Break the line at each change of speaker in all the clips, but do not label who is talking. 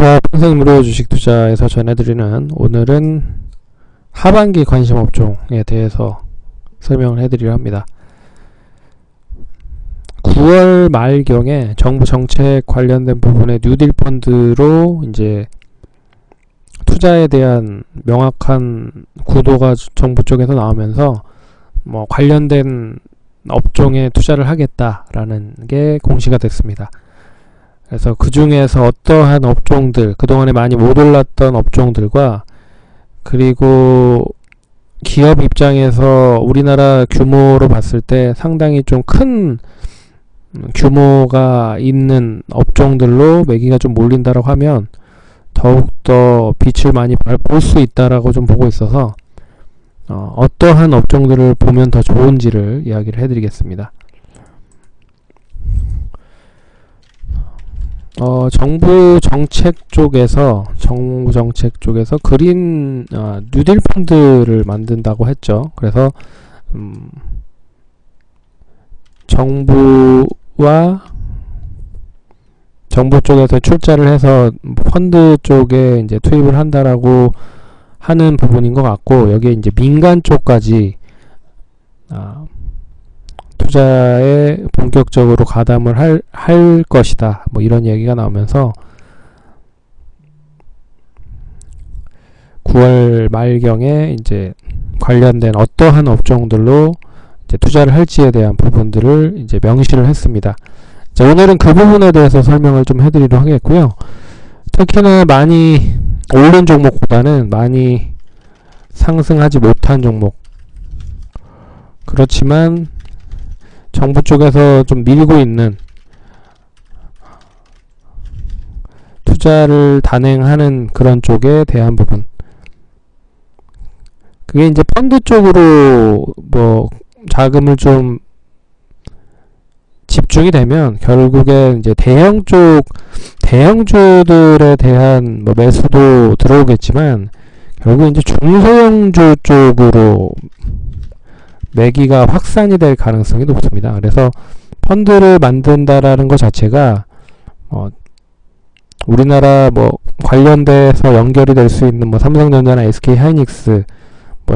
안녕하세요. 평생무료 주식투자에서 전해드리는 오늘은 하반기 관심 업종에 대해서 설명을 해드리려 합니다. 9월 말경에 정부 정책 관련된 부분의 뉴딜 펀드로 이제 투자에 대한 명확한 구도가 정부 쪽에서 나오면서 관련된 업종에 투자를 하겠다라는 게 공시가 됐습니다. 그래서 그 중에서 어떠한 업종들, 그동안에 많이 못 올랐던 업종들과, 그리고 기업 입장에서 우리나라 규모로 봤을 때 상당히 좀 큰 규모가 있는 업종들로 매기가 좀 몰린다라고 하면 더욱더 빛을 많이 볼 수 있다라고 좀 보고 있어서 어떠한 업종들을 보면 더 좋은지를 이야기를 해드리겠습니다. 정부 정책 쪽에서 그린 뉴딜 펀드를 만든다고 했죠. 그래서 정부 쪽에서 출자를 해서 펀드 쪽에 이제 투입을 한다라고 하는 부분인 것 같고, 여기에 이제 민간 쪽까지 투자에 본격적으로 가담을 할 것이다, 이런 얘기가 나오면서 9월 말경에 이제 관련된 어떠한 업종들로 이제 투자를 할지에 대한 부분들을 이제 명시를 했습니다. 자, 오늘은 그 부분에 대해서 설명을 좀 해드리도록 하겠고요. 특히나 많이 오른 종목보다는 많이 상승하지 못한 종목, 그렇지만 정부 쪽에서 좀 밀고 있는, 투자를 단행하는 그런 쪽에 대한 부분, 그게 이제 펀드 쪽으로 자금을 좀 집중이 되면 결국에 이제 대형주들에 대한 매수도 들어오겠지만, 결국 이제 중소형주 쪽으로 매기가 확산이 될 가능성이 높습니다. 그래서 펀드를 만든다라는 것 자체가 우리나라 관련돼서 연결이 될 수 있는 삼성전자나 SK하이닉스,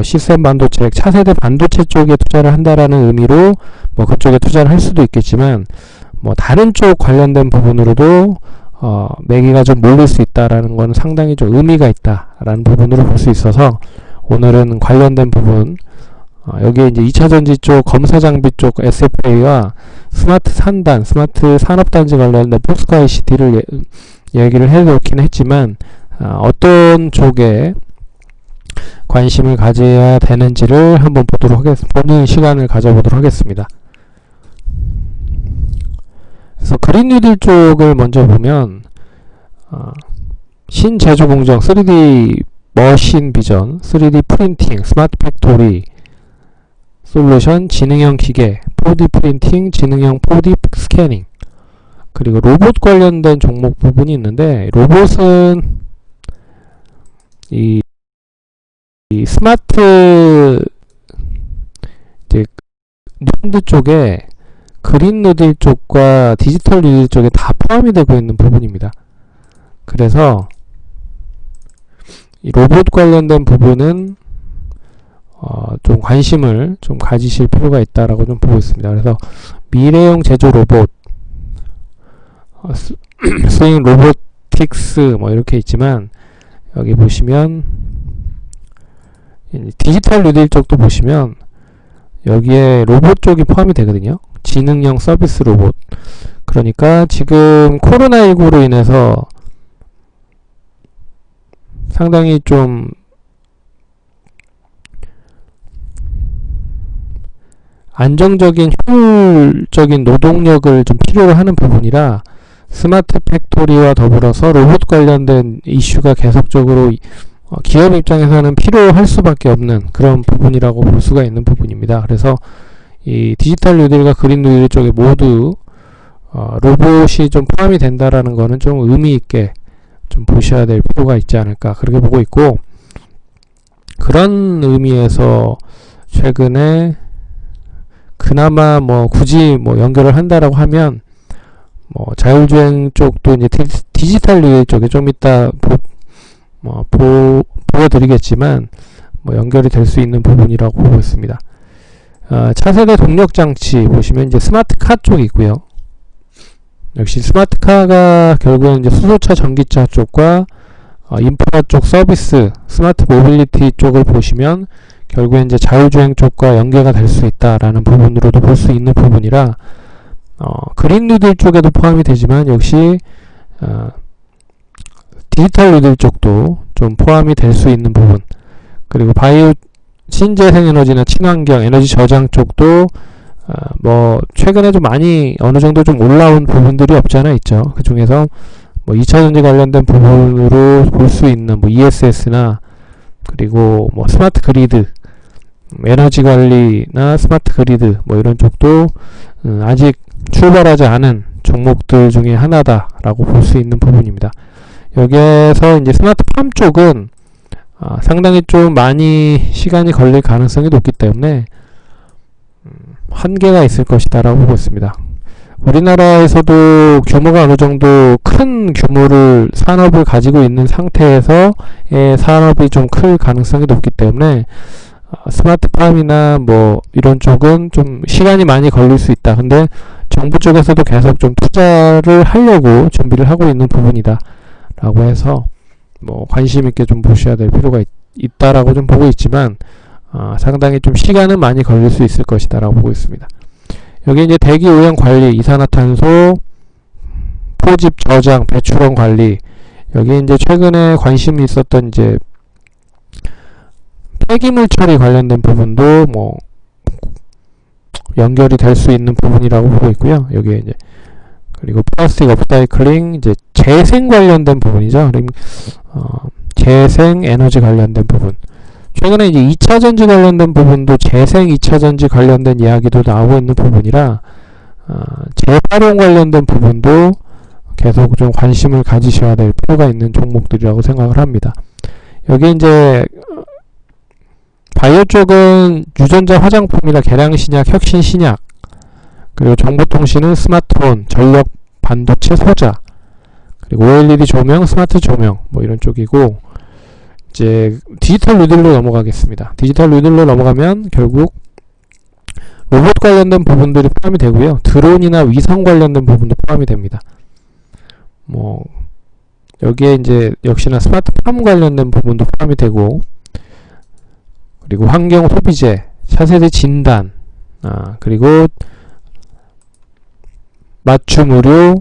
시스템 반도체, 차세대 반도체 쪽에 투자를 한다라는 의미로 그쪽에 투자를 할 수도 있겠지만, 다른 쪽 관련된 부분으로도 매기가 좀 몰릴 수 있다라는 건 상당히 좀 의미가 있다라는 부분으로 볼 수 있어서, 오늘은 관련된 부분, 여기에 이제 2차전지 쪽, 검사장비 쪽 SFA와 스마트 산업단지 관련된 포스코 ICT를 얘기를 해놓긴 했지만, 어떤 쪽에 관심을 가져야 되는지를 한번 보는 시간을 가져보도록 하겠습니다. 그래서 그린 뉴딜 쪽을 먼저 보면, 신제조 공정, 3D 머신 비전, 3D 프린팅, 스마트 팩토리 솔루션, 지능형 기계, 4D 프린팅, 지능형 4D 스캐닝, 그리고 로봇 관련된 종목 부분이 있는데, 로봇은 이 스마트 뉴딜 쪽에 그린 뉴딜 쪽과 디지털 뉴딜 쪽에 다 포함이 되고 있는 부분입니다. 그래서 이 로봇 관련된 부분은 좀 관심을 좀 가지실 필요가 있다라고 좀 보고 있습니다. 그래서 미래형 제조 로봇, 스윙 로보틱스 이렇게 있지만, 여기 보시면 디지털 뉴딜 쪽도 보시면 여기에 로봇 쪽이 포함이 되거든요. 지능형 서비스 로봇. 그러니까 지금 코로나19로 인해서 상당히 좀 안정적인 효율적인 노동력을 좀 필요로 하는 부분이라, 스마트 팩토리와 더불어서 로봇 관련된 이슈가 계속적으로 기업 입장에서는 필요할 수밖에 없는 그런 부분이라고 볼 수가 있는 부분입니다. 그래서 이 디지털 뉴딜과 그린 뉴딜 쪽에 모두 로봇이 좀 포함이 된다라는 거는 좀 의미 있게 좀 보셔야 될 필요가 있지 않을까, 그렇게 보고 있고, 그런 의미에서 최근에 그나마 굳이 연결을 한다라고 하면 뭐 자율주행 쪽도 이제 디지털 뉴딜 쪽에 좀 이따 보여드리겠지만 뭐 연결이 될 수 있는 부분이라고 보고 있습니다. 차세대 동력장치 보시면 이제 스마트카 쪽이 있고요. 역시 스마트카가 결국은 이제 수소차 전기차 쪽과 인프라 쪽 서비스 스마트 모빌리티 쪽을 보시면 결국엔 이제 자율주행 쪽과 연계가 될 수 있다라는 부분으로도 볼 수 있는 부분이라 그린 뉴딜 쪽에도 포함이 되지만 역시 디지털 뉴딜 쪽도 좀 포함이 될 수 있는 부분, 그리고 바이오 신재생 에너지나 친환경 에너지 저장 쪽도 뭐 최근에 좀 많이 어느 정도 좀 올라온 부분들이 없지 않아 있죠. 그 중에서 뭐 2차전지 관련된 부분으로 볼 수 있는 뭐 ESS나 그리고 뭐 스마트 그리드, 에너지 관리나 스마트 그리드 뭐 이런 쪽도 아직 출발하지 않은 종목들 중에 하나다라고 볼 수 있는 부분입니다. 여기에서 이제 스마트팜 쪽은 상당히 좀 많이 시간이 걸릴 가능성이 높기 때문에 한계가 있을 것이다 라고 보고 있습니다. 우리나라에서도 규모가 어느 정도 큰 규모를 산업을 가지고 있는 상태에서의 산업이 좀 클 가능성이 높기 때문에 스마트팜이나 뭐 이런 쪽은 좀 시간이 많이 걸릴 수 있다. 근데 정부 쪽에서도 계속 좀 투자를 하려고 준비를 하고 있는 부분이다 라고 해서 뭐 관심 있게 좀 보셔야 될 필요가 있다라고 좀 보고 있지만 상당히 좀 시간은 많이 걸릴 수 있을 것이다 라고 보고 있습니다. 여기 이제 대기 오염 관리, 이산화탄소 포집 저장, 배출원 관리, 여기 이제 최근에 관심이 있었던 이제 폐기물 처리 관련된 부분도 뭐 연결이 될 수 있는 부분이라고 보고 있고요. 여기에 이제 그리고 플라스틱 업사이클링, 이제 재생 관련된 부분이죠. 재생 에너지 관련된 부분. 최근에 이제 2차전지 관련된 부분도 재생 2차전지 관련된 이야기도 나오고 있는 부분이라 재활용 관련된 부분도 계속 좀 관심을 가지셔야 될 필요가 있는 종목들이라고 생각을 합니다. 여기 이제 바이오 쪽은 유전자 화장품이나 계량신약, 혁신신약, 그리고 정보통신은 스마트폰, 전력 반도체 소자, 그리고 OLED 조명, 스마트 조명 뭐 이런 쪽이고, 이제 디지털 뉴딜로 넘어가겠습니다. 디지털 뉴딜로 넘어가면 결국 로봇 관련된 부분들이 포함이 되고요. 드론이나 위성 관련된 부분도 포함이 됩니다. 뭐 여기에 이제 역시나 스마트팜 관련된 부분도 포함이 되고, 그리고 환경 소비재, 차세대 진단, 그리고 맞춤 의료,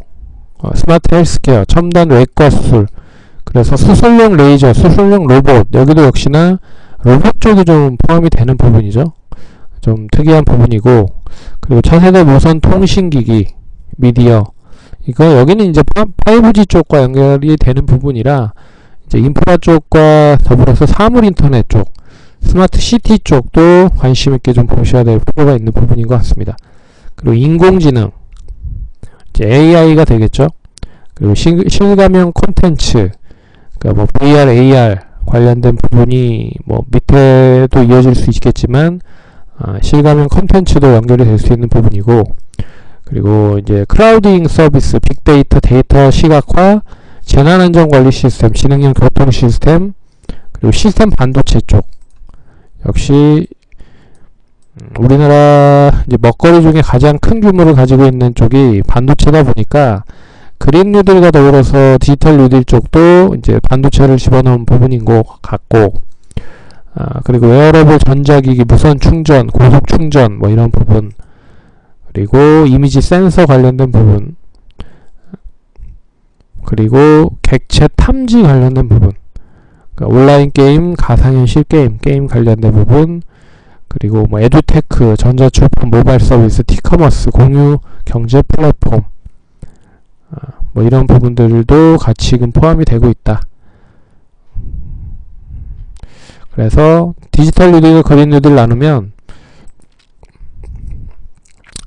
스마트 헬스케어, 첨단 외과 수술, 그래서 수술용 레이저, 수술용 로봇, 여기도 역시나 로봇 쪽이 좀 포함이 되는 부분이죠. 좀 특이한 부분이고, 그리고 차세대 무선 통신기기, 미디어, 이거 여기는 이제 5G 쪽과 연결이 되는 부분이라 이제 인프라 쪽과 더불어서 사물 인터넷 쪽, 스마트 시티 쪽도 관심 있게 좀 보셔야 될 필요가 있는 부분인 것 같습니다. 그리고 인공지능, 이제 AI가 되겠죠. 그리고 실감형 콘텐츠, 그러니까 뭐 VR, AR 관련된 부분이 뭐 밑에도 이어질 수 있겠지만 실감형 콘텐츠도 연결이 될 수 있는 부분이고, 그리고 이제 크라우딩 서비스, 빅데이터, 데이터 시각화, 재난안전관리 시스템, 지능형 교통 시스템, 그리고 시스템 반도체 쪽, 역시 우리나라 이제 먹거리 중에 가장 큰 규모를 가지고 있는 쪽이 반도체다 보니까 그린 뉴딜과 더불어서 디지털 뉴딜 쪽도 이제 반도체를 집어넣은 부분인 것 같고, 그리고 웨어러블 전자기기, 무선 충전, 고속 충전 뭐 이런 부분, 그리고 이미지 센서 관련된 부분, 그리고 객체 탐지 관련된 부분, 그러니까 온라인 게임, 가상현실 게임 관련된 부분, 그리고 뭐 에듀테크, 전자출판, 모바일 서비스, 티커머스, 공유 경제 플랫폼, 뭐 이런 부분들도 같이 지금 포함이 되고 있다. 그래서 디지털 뉴딜과 그린 뉴딜 나누면,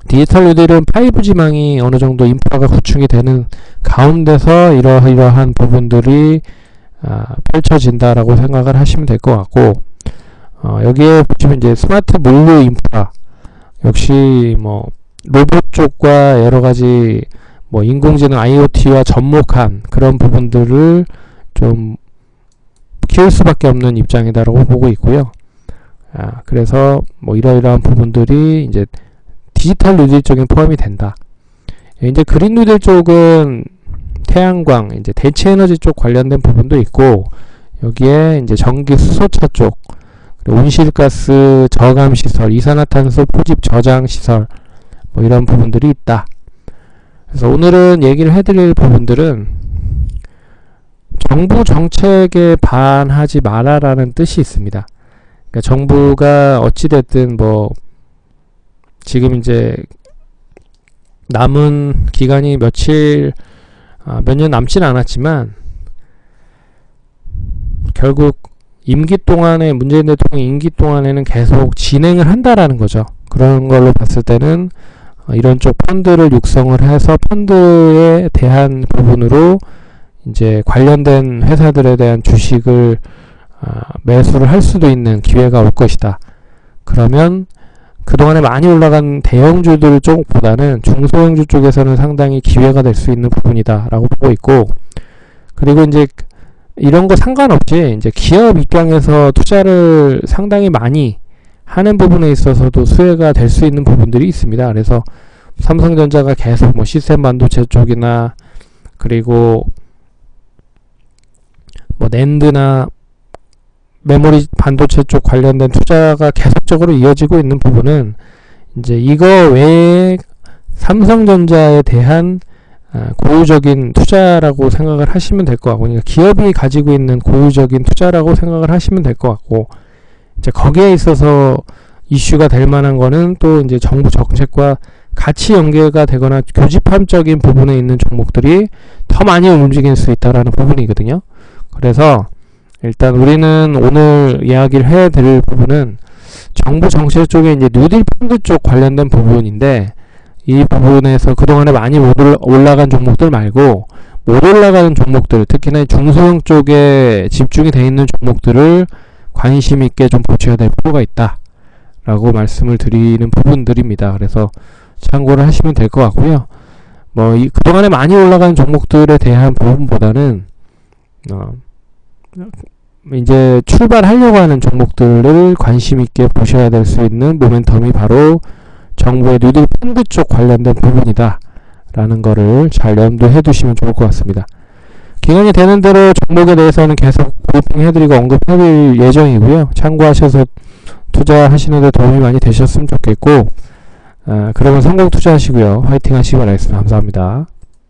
디지털 뉴딜은 5G망이 어느 정도 인프라가 구축이 되는 가운데서 이러한 부분들이 펼쳐진다라고 생각을 하시면 될 것 같고, 여기에 보시면 이제 스마트 물류 인프라, 역시 뭐 로봇 쪽과 여러 가지 뭐 인공지능 IoT와 접목한 그런 부분들을 좀 키울 수밖에 없는 입장이다라고 보고 있고요. 그래서 뭐 이러이러한 부분들이 이제 디지털 뉴딜 쪽에 포함이 된다. 이제 그린 뉴딜 쪽은 태양광, 이제 대체 에너지 쪽 관련된 부분도 있고, 여기에 이제 전기 수소차 쪽, 온실가스 저감 시설, 이산화탄소 포집 저장 시설, 뭐 이런 부분들이 있다. 그래서 오늘은 얘기를 해드릴 부분들은 정부 정책에 반하지 마라라는 뜻이 있습니다. 그러니까 정부가 어찌됐든 뭐 지금 이제 남은 기간이 몇 년 남진 않았지만 결국 임기 동안에 문재인 대통령 임기 동안에는 계속 진행을 한다라는 거죠. 그런 걸로 봤을 때는 이런 쪽 펀드를 육성을 해서 펀드에 대한 부분으로 이제 관련된 회사들에 대한 주식을 매수를 할 수도 있는 기회가 올 것이다. 그러면 그동안에 많이 올라간 대형주들 쪽보다는 중소형주 쪽에서는 상당히 기회가 될 수 있는 부분이다 라고 보고 있고, 그리고 이제 이런 거 상관없이 이제 기업 입장에서 투자를 상당히 많이 하는 부분에 있어서도 수혜가 될 수 있는 부분들이 있습니다. 그래서 삼성전자가 계속 뭐 시스템 반도체 쪽이나 그리고 뭐 낸드나 메모리 반도체 쪽 관련된 투자가 계속적으로 이어지고 있는 부분은 이제 이거 외에 삼성전자에 대한 고유적인 투자라고 생각을 하시면 될 것 같고, 그러니까 기업이 가지고 있는 고유적인 투자라고 생각을 하시면 될 것 같고, 이제 거기에 있어서 이슈가 될 만한 거는 또 이제 정부 정책과 같이 연계가 되거나 교집합적인 부분에 있는 종목들이 더 많이 움직일 수 있다라는 부분이거든요. 그래서 일단 우리는 오늘 이야기를 해드릴 부분은 정부 정책 쪽에 이제 뉴딜 펀드 쪽 관련된 부분인데, 이 부분에서 그동안에 많이 못 올라간 종목들 말고 못 올라가는 종목들, 특히나 중소형 쪽에 집중이 되어 있는 종목들을 관심 있게 좀 보셔야 될 필요가 있다 라고 말씀을 드리는 부분들입니다. 그래서 참고를 하시면 될 것 같고요. 뭐 그동안에 많이 올라간 종목들에 대한 부분보다는 이제 출발하려고 하는 종목들을 관심 있게 보셔야 될 수 있는 모멘텀이 바로 정부의 뉴딜 펀드 쪽 관련된 부분이다 라는 거를 잘 염두해 두시면 좋을 것 같습니다. 기간이 되는 대로 종목에 대해서는 계속 브리핑 해드리고 언급해드릴 예정이고요. 참고하셔서 투자하시는 데 도움이 많이 되셨으면 좋겠고, 그러면 성공 투자하시고요. 화이팅 하시기 바라겠습니다. 감사합니다.